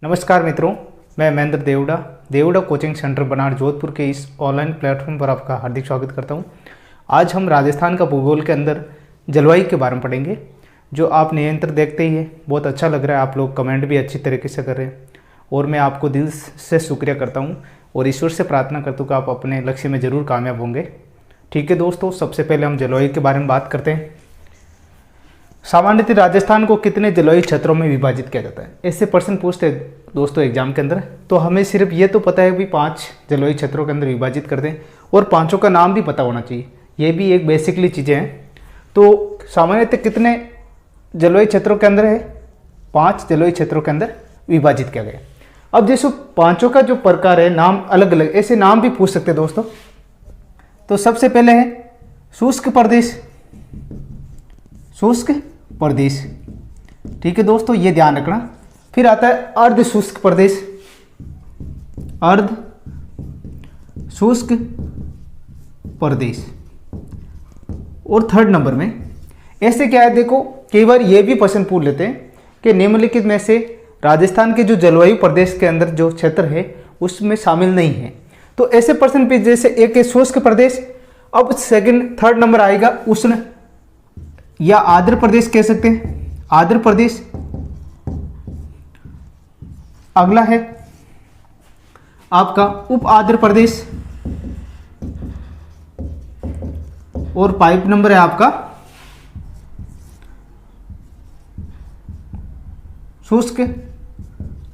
नमस्कार मित्रों, मैं महेंद्र देवड़ा कोचिंग सेंटर बनार जोधपुर के इस ऑनलाइन प्लेटफॉर्म पर आपका हार्दिक स्वागत करता हूं। आज हम राजस्थान का भूगोल के अंदर जलवायु के बारे में पढ़ेंगे, जो आप निरंतर देखते ही है। बहुत अच्छा लग रहा है, आप लोग कमेंट भी अच्छी तरीके से कर रहे हैं और मैं आपको दिल से शुक्रिया करता हूँ और ईश्वर से प्रार्थना करता हूँ कि आप अपने लक्ष्य में ज़रूर कामयाब होंगे। ठीक है दोस्तों, सबसे पहले हम जलवायु के बारे में बात करते हैं। सामान्यतः राजस्थान को कितने जलवायु क्षेत्रों में विभाजित किया जाता है, ऐसे प्रश्न पूछते हैं दोस्तों एग्जाम के अंदर। तो हमें सिर्फ ये तो पता है कि 5 जलवायु क्षेत्रों के अंदर विभाजित करते हैं और पांचों का नाम भी पता होना चाहिए। ये भी एक बेसिकली चीज़ें हैं। तो सामान्यतः कितने जलवायु क्षेत्रों के अंदर है, 5 जलवायु क्षेत्रों के अंदर विभाजित किया गया। अब जैसे पांचों का जो प्रकार है, नाम अलग अलग, ऐसे नाम भी पूछ सकते हैं दोस्तों। तो सबसे पहले है शुष्क प्रदेश, शुष्क प्रदेश। ठीक है दोस्तों, ये ध्यान रखना। फिर आता है अर्ध शुष्क प्रदेश, अर्ध शुष्क प्रदेश। और थर्ड नंबर में ऐसे क्या है, देखो कई बार ये भी प्रश्न पूछ लेते हैं कि निम्नलिखित में से राजस्थान के जो जलवायु प्रदेश के अंदर जो क्षेत्र है उसमें शामिल नहीं है। तो ऐसे प्रश्न पे जैसे एक है शुष्क प्रदेश, अब सेकंड थर्ड नंबर आएगा उष्ण या आर्द्र प्रदेश कह सकते हैं, आर्द्र प्रदेश। अगला है आपका उप आर्द्र प्रदेश और पाइप नंबर है आपका शुष्क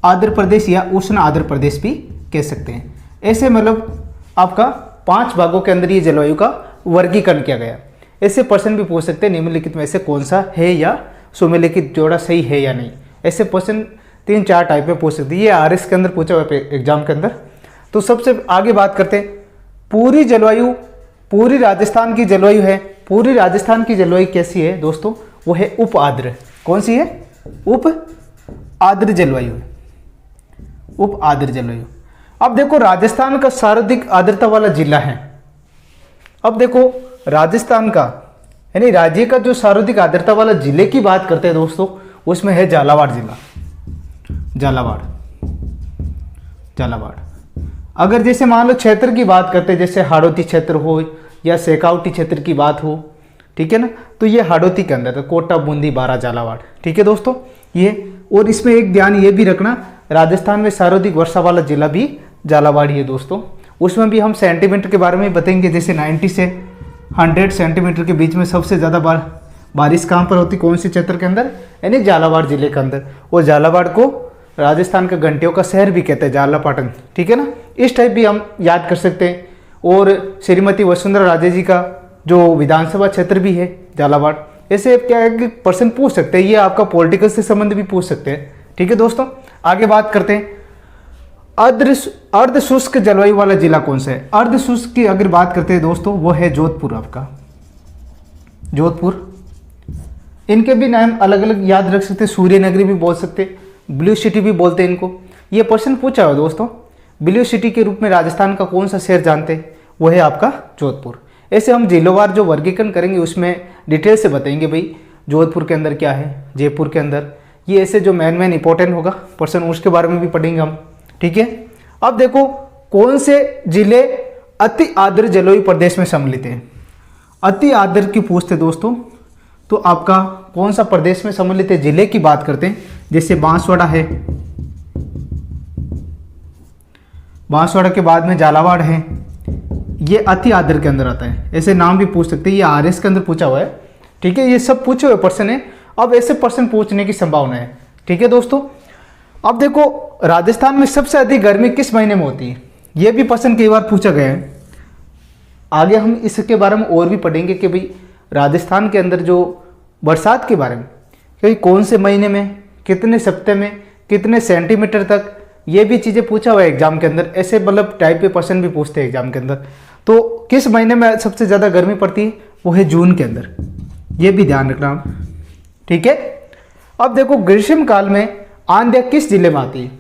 आर्द्र प्रदेश या उष्ण आर्द्र प्रदेश भी कह सकते हैं। ऐसे मतलब आपका 5 भागों के अंदर ये जलवायु का वर्गीकरण किया गया। ऐसे प्रश्न भी पूछ सकते हैं निम्नलिखित में से कौन सा है या सुमेलिखित जोड़ा सही है या नहीं। ऐसे प्रश्न 3-4 टाइप में पूछ सकते हैं। ये आरएस के अंदर पूछा हुआ है एग्जाम के अंदर। तो सबसे आगे बात करते हैं पूरी जलवायु, पूरी राजस्थान की जलवायु है। पूरी राजस्थान की जलवायु कैसी है दोस्तों, वो है उप आर्द्र। कौन सी है? उप आर्द्र जलवायु, उप आर्द्र जलवायु। अब देखो राजस्थान का सर्वाधिक आर्द्रता वाला जिला है। अब देखो राजस्थान का यानी राज्य का जो सर्वाधिक आर्द्रता वाला जिले की बात करते हैं दोस्तों, उसमें है झालावाड़ जिला, झालावाड़, झालावाड़। अगर जैसे मान लो क्षेत्र की बात करते हैं, जैसे हाड़ौती क्षेत्र हो या शेखावटी क्षेत्र की बात हो, ठीक है ना, तो ये हाड़ौती के अंदर है, कोटा, बूंदी, बारा, झालावाड़। ठीक है दोस्तों, ये और इसमें एक ध्यान ये भी रखना, राजस्थान में सर्वाधिक वर्षा वाला जिला भी झालावाड़ ही है दोस्तों। उसमें भी हम सेंटीमीटर के बारे में बताएंगे, जैसे 90 से 100 सेंटीमीटर के बीच में सबसे ज़्यादा बारिश कहाँ पर होती, कौन से क्षेत्र के अंदर, यानी झालावाड़ जिले के अंदर। और झालावाड़ को राजस्थान का घंटियों का शहर भी कहते हैं, झालापाटन। ठीक है ना, इस टाइप भी हम याद कर सकते हैं। और श्रीमती वसुंधरा राजे जी का जो विधानसभा क्षेत्र भी है झालावाड़। ऐसे क्या है कि प्रश्न पूछ सकते हैं, ये आपका पॉलिटिकल से संबंध भी पूछ सकते हैं। ठीक है दोस्तों, आगे बात करते हैं अर्ध शुष्क जलवायु वाला जिला कौन सा है। अर्ध शुष्क की अगर बात करते हैं दोस्तों, वो है जोधपुर, आपका जोधपुर। इनके भी नाम अलग अलग याद रख सकते हैं, सूर्य नगरी भी बोल सकते हैं, ब्लू सिटी भी बोलते हैं इनको। ये प्रश्न पूछा है दोस्तों, ब्लू सिटी के रूप में राजस्थान का कौन सा शहर जानते हैं, वो है आपका जोधपुर। ऐसे हम जिलोवार जो वर्गीकरण करेंगे उसमें डिटेल से बताएंगे भाई जोधपुर के अंदर क्या है, जयपुर के अंदर, ये ऐसे जो मेन इंपॉर्टेंट होगा प्रश्न उसके बारे में भी पढ़ेंगे हम। ठीक है, अब देखो कौन से जिले अति आर्द्र जलवायु प्रदेश में सम्मिलित हैं। अति आर्द्र की पूछते दोस्तों, तो आपका कौन सा प्रदेश में सम्मिलित है, जिले की बात करते हैं, जैसे बांसवाड़ा है, बांसवाड़ा के बाद में झालावाड़ है, ये अति आर्द्र के अंदर आता है। ऐसे नाम भी पूछ सकते हैं, ये आरएस के अंदर पूछा हुआ है। ठीक है, ये सब पूछे हुए प्रश्न है। अब ऐसे प्रश्न पूछने की संभावना है। ठीक है दोस्तों, अब देखो राजस्थान में सबसे अधिक गर्मी किस महीने में होती है, ये भी प्रश्न कई बार पूछा गया है। आगे हम इसके बारे में और भी पढ़ेंगे कि भाई राजस्थान के अंदर जो बरसात के बारे में, कि कौन से महीने में, कितने सप्ताह में, कितने सेंटीमीटर तक, ये भी चीज़ें पूछा हुआ है एग्जाम के अंदर। ऐसे मतलब टाइप के प्रश्न भी पूछते हैं एग्जाम के अंदर। तो किस महीने में सबसे ज़्यादा गर्मी पड़ती है, वो है जून के अंदर, ये भी ध्यान रखना आप। ठीक है, अब देखो ग्रीष्म काल में आंधियाँ किस जिले में आती है।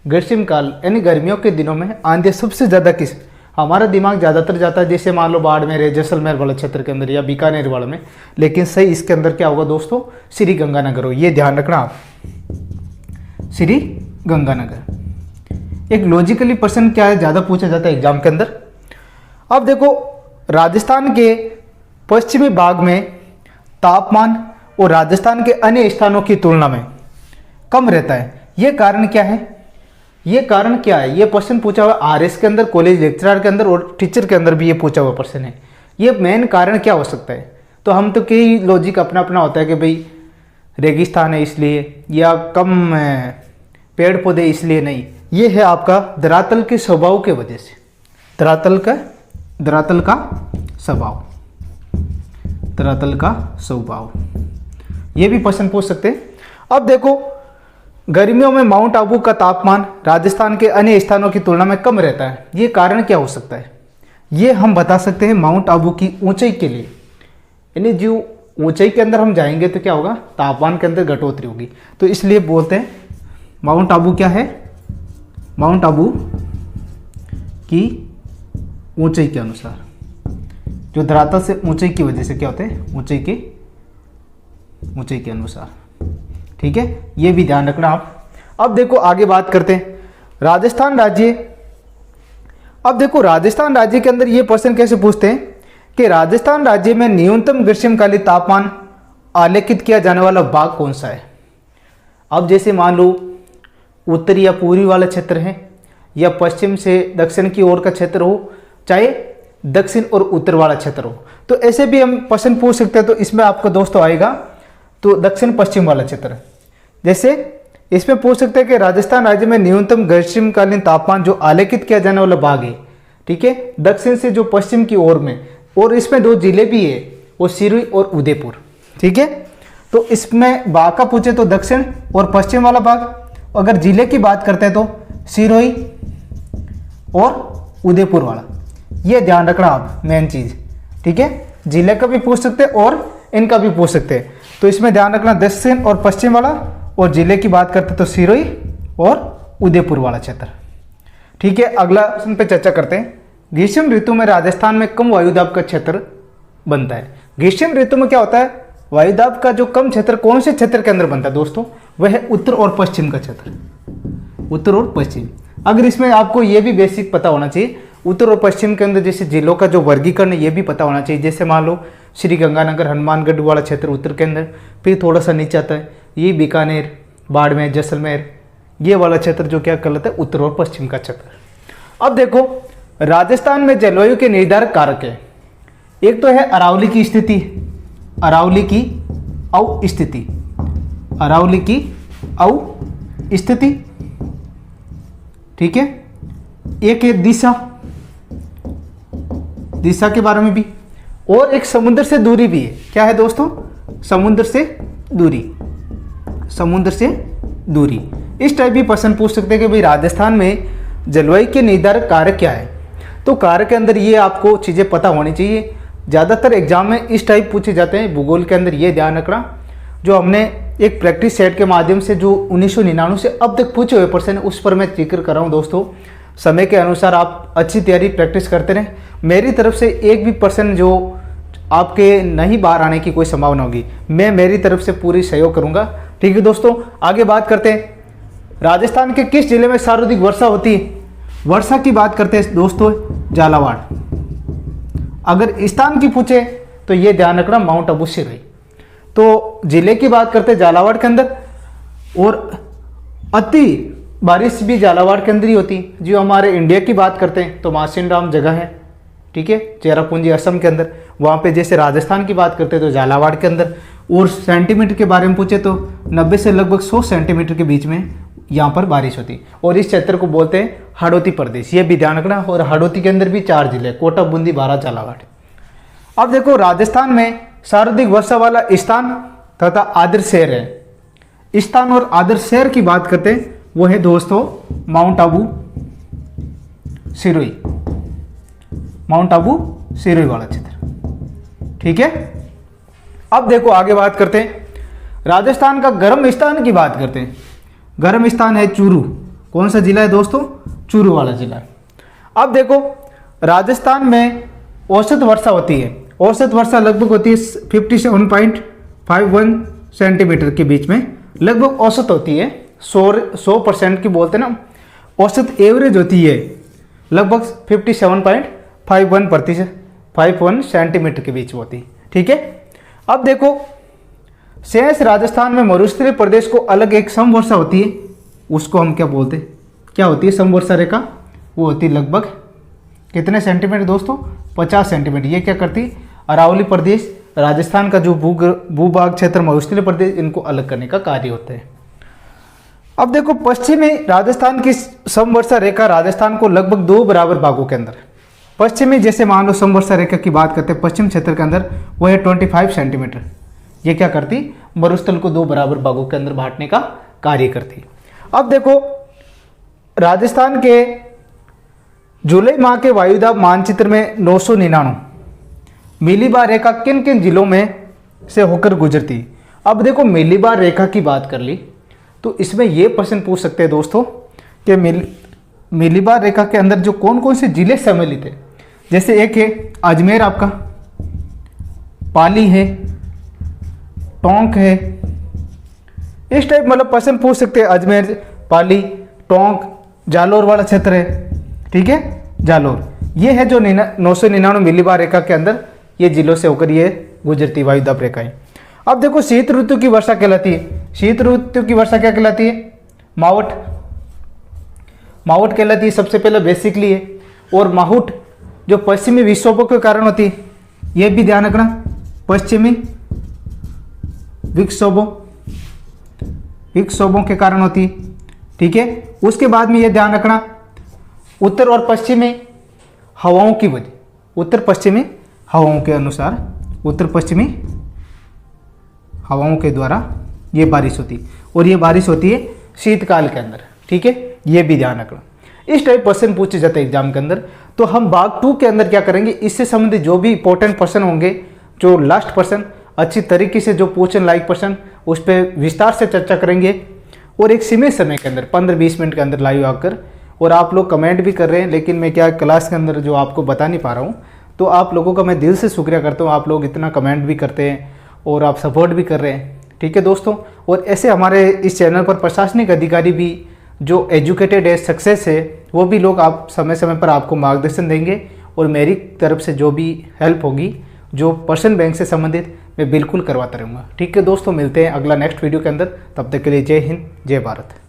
ग्रीष्म काल यानी गर्मियों के दिनों में आंधियाँ सबसे ज़्यादा किस, हमारा दिमाग ज़्यादातर जाता है जैसे मान लो बाड़मेर है, जैसलमेर वाले क्षेत्र के अंदर या बीकानेर वाले में, लेकिन सही इसके अंदर क्या होगा दोस्तों, श्री गंगानगर हो। ये ध्यान रखना आप, श्री गंगानगर। एक लॉजिकली प्रश्न क्या है, ज़्यादा पूछा जाता है एग्जाम के अंदर। अब देखो राजस्थान के पश्चिमी भाग में तापमान और राजस्थान के अन्य स्थानों की तुलना में कम रहता है। ये कारण क्या है? ये कारण क्या है? ये प्रश्न पूछा हुआ आरएस के अंदर, कॉलेज लेक्चरर के अंदर और टीचर के अंदर भी ये पूछा हुआ प्रश्न है। ये मेन कारण क्या हो सकता है? तो हम तो कई लॉजिक अपना अपना होता है कि भाई रेगिस्तान है इसलिए, या कम पेड़ पौधे इसलिए नहीं। ये है आपका धरातल के स्वभाव के वजह से, धरातल का स्वभाव। ये भी प्रश्न पूछ सकते हैं। अब देखो गर्मियों में माउंट आबू का तापमान राजस्थान के अन्य स्थानों की तुलना में कम रहता है। ये कारण क्या हो सकता है? ये हम बता सकते हैं माउंट आबू की ऊंचाई के लिए, यानी जो ऊंचाई के अंदर हम जाएंगे तो क्या होगा, तापमान के अंदर घटोतरी होगी। तो इसलिए बोलते हैं माउंट आबू क्या है, माउंट आबू की ऊंचाई के अनुसार, जो धरातल से ऊंचाई की वजह से क्या होते हैं, ऊंचाई के अनुसार। ठीक है, ये भी ध्यान रखना आप। अब देखो आगे बात करते हैं राजस्थान राज्य। अब देखो राजस्थान राज्य के अंदर ये प्रश्न कैसे पूछते हैं कि राजस्थान राज्य में न्यूनतम ग्रीष्मकालीन तापमान आलेखित किया जाने वाला भाग कौन सा है। अब जैसे मान लो उत्तरी या पूर्वी वाला क्षेत्र है, या पश्चिम से दक्षिण की ओर का क्षेत्र हो, चाहे दक्षिण और उत्तर वाला क्षेत्र हो, तो ऐसे भी हम प्रश्न पूछ सकते हैं। तो इसमें आपको दोस्तों आएगा तो दक्षिण पश्चिम वाला क्षेत्र। जैसे इसमें पूछ सकते हैं कि राजस्थान राज्य में न्यूनतम ग्रीष्मकालीन तापमान जो आलेखित किया जाने वाला भाग है, ठीक है, दक्षिण से जो पश्चिम की ओर में, और इसमें दो जिले भी है, वो सिरोही और उदयपुर। ठीक है, तो इसमें भाग का पूछे तो दक्षिण और पश्चिम वाला भाग। अगर जिले की बात करते हैं तो सिरोही और उदयपुर वाला। ये ध्यान रखना आप, मेन चीज। ठीक है, जिले का भी पूछ सकते हैं और इनका भी पूछ सकते हैं। तो इसमें ध्यान रखना दक्षिण और पश्चिम वाला, और जिले की बात करते तो सिरोही और उदयपुर वाला क्षेत्र। ठीक है, अगला प्रश्न पे चर्चा करते हैं। ग्रीष्म ऋतु में राजस्थान में कम वायुदाब का क्षेत्र बनता है। ग्रीष्म ऋतु में क्या होता है, वायुदाब का जो कम क्षेत्र कौन से क्षेत्र के अंदर बनता है दोस्तों, वह है उत्तर और पश्चिम का क्षेत्र, उत्तर और पश्चिम। अगर इसमें आपको ये भी बेसिक पता होना चाहिए, उत्तर और पश्चिम के अंदर जैसे जिलों का जो वर्गीकरण है ये भी पता होना चाहिए। जैसे मान लो श्री गंगानगर हनुमानगढ़ वाला क्षेत्र उत्तर के अंदर, फिर थोड़ा सा नीचे आता है ये बीकानेर, बाड़मेर, जैसलमेर, ये वाला क्षेत्र जो क्या कहलाता है, उत्तर और पश्चिम का क्षेत्र। अब देखो राजस्थान में जलवायु के निर्धारक कारक है। एक तो है अरावली की स्थिति, अरावली की अवस्थिति, अरावली की अवस्थिति। ठीक है, एक है दिशा, दिशा के बारे में भी, और एक समुद्र से दूरी भी है। क्या है दोस्तों, समुद्र से दूरी, समुद्र से दूरी। इस टाइप भी प्रश्न पूछ सकते हैं कि भाई राजस्थान में जलवायु के निर्धारक कारक क्या है। तो कारक के अंदर ये आपको चीज़ें पता होनी चाहिए। ज़्यादातर एग्जाम में इस टाइप पूछे जाते हैं। भूगोल के अंदर ये ध्यान रखना, जो हमने एक प्रैक्टिस सेट के माध्यम से जो 1999 से अब तक पूछे हुए प्रश्न उस पर मैं जिक्र कर रहा हूँ दोस्तों। समय के अनुसार आप अच्छी तैयारी प्रैक्टिस करते रहें। मेरी तरफ से एक भी प्रश्न जो आपके नहीं बाहर आने की कोई संभावना होगी, मैं मेरी तरफ से पूरी सहयोग करूंगा। ठीक है दोस्तों, आगे बात करते हैं। राजस्थान के किस जिले में सर्वाधिक वर्षा होती है? वर्षा की बात करते हैं दोस्तों, झालावाड़। अगर स्थान की पूछे तो ये ध्यान रखना माउंट आबू सिरोही। तो जिले की बात करते हैं झालावाड़ के अंदर, और अति बारिश भी झालावाड़ के अंदर ही होती है। जो हमारे इंडिया की बात करते हैं तो मासिनराम जगह है, ठीक है, चेरापूंजी असम के अंदर, वहाँ पे जैसे राजस्थान की बात करते हैं तो झालावाड़ के अंदर। और सेंटीमीटर के बारे में पूछे तो 90 से लगभग 100 सेंटीमीटर के बीच में यहाँ पर बारिश होती है। और इस क्षेत्र को बोलते हैं हाड़ौती प्रदेश, ये भी ध्यान रखना। और हाड़ौती के अंदर भी 4 जिले, कोटा, बूंदी, बारां, झालावाड़। अब देखो राजस्थान में सर्वाधिक वर्षा वाला स्थान तथा आदर्श शहर है। स्थान और आदर्श शहर की बात करते हैं, वो है दोस्तों माउंट आबू सिरोही, माउंट आबू सिरोही वाला क्षेत्र। ठीक है, अब देखो आगे बात करते हैं। राजस्थान का गर्म स्थान की बात करते हैं। गर्म स्थान है चूरू। कौन सा जिला है दोस्तों? चूरू वाला जिला। अब देखो राजस्थान में औसत वर्षा होती है। औसत वर्षा लगभग होती है 57.51 सेंटीमीटर के बीच में, लगभग औसत होती है 100% की बोलते ना औसत एवरेज होती है लगभग 57.51 सेंटीमीटर के बीच होती है। ठीक है, अब देखो शेष राजस्थान में मरुस्थलीय प्रदेश को अलग एक समवर्षा होती है, उसको हम क्या बोलते हैं, क्या होती है समवर्षा रेखा, वो होती है लगभग कितने सेंटीमीटर दोस्तों, 50 सेंटीमीटर। ये क्या करती है, अरावली प्रदेश, राजस्थान का जो भूभाग क्षेत्र मरुस्थलीय प्रदेश, इनको अलग करने का कार्य होता है। अब देखो पश्चिमी राजस्थान की समवर्षा रेखा राजस्थान को लगभग 2 बराबर भागों के अंदर, पश्चिमी जैसे मान लो समवर्षा रेखा की बात करते हैं पश्चिम क्षेत्र के अंदर, वो है 25 सेंटीमीटर। ये क्या करती, मरुस्थल को 2 बराबर भागों के अंदर बांटने का कार्य करती। अब देखो राजस्थान के जुलाई माह के वायुदाब मानचित्र में 999 मिलीबार रेखा किन किन जिलों में से होकर गुजरती। अब देखो मिलीबार रेखा की बात कर ली तो इसमें ये प्रश्न पूछ सकते हैं दोस्तों कि मिलीबार रेखा के अंदर जो कौन कौन से जिले सम्मिलित है। जैसे एक है अजमेर, आपका पाली है, टोंक है, इस टाइप मतलब प्रश्न पूछ सकते हैं। अजमेर, पाली, टोंक, जालोर वाला क्षेत्र है। ठीक है, जालोर, ये है जो 999 मिलीबार रेखा के अंदर ये जिलों से होकर ये गुजरती वायुदाब रेखाएं। अब देखो शीत ऋतु की वर्षा कहलाती है, शीत ऋतु की वर्षा क्या कहलाती है, मावट, मावट कहलाती है सबसे पहले बेसिकली है। और माहुट जो पश्चिमी विक्षोभों के कारण होती है, ये भी ध्यान रखना, पश्चिमी विक्षोभों के कारण होती है। ठीक है, उसके बाद में ये ध्यान रखना उत्तर और पश्चिमी हवाओं की वजह, उत्तर पश्चिमी हवाओं के अनुसार, उत्तर पश्चिमी हवाओं के द्वारा ये बारिश होती है, और ये बारिश होती है शीतकाल के अंदर। ठीक है, ये भी ध्यान रखना। इस टाइप क्वेश्चन पूछे जाते हैं एग्जाम के अंदर। तो हम भाग 2 के अंदर क्या करेंगे, इससे संबंधित जो भी इंपॉर्टेंट प्रश्न होंगे, जो लास्ट प्रश्न अच्छी तरीके से जो पूछन लायक प्रश्न, उस पर विस्तार से चर्चा करेंगे, और एक सीमित समय के अंदर 15-20 मिनट के अंदर लाइव आकर। और आप लोग कमेंट भी कर रहे हैं, लेकिन मैं क्या क्लास के अंदर जो आपको बता नहीं पा रहा हूँ, तो आप लोगों का मैं दिल से शुक्रिया करता हूँ। आप लोग इतना कमेंट भी करते हैं और आप सपोर्ट भी कर रहे हैं। ठीक है दोस्तों, और ऐसे हमारे इस चैनल पर प्रशासनिक अधिकारी भी जो एजुकेटेड है, सक्सेस है, वो भी लोग आप समय समय पर आपको मार्गदर्शन देंगे, और मेरी तरफ से जो भी हेल्प होगी, जो पर्सन बैंक से संबंधित, मैं बिल्कुल करवाता रहूँगा। ठीक है दोस्तों, मिलते हैं अगला नेक्स्ट वीडियो के अंदर। तब तक के लिए जय हिंद, जय भारत।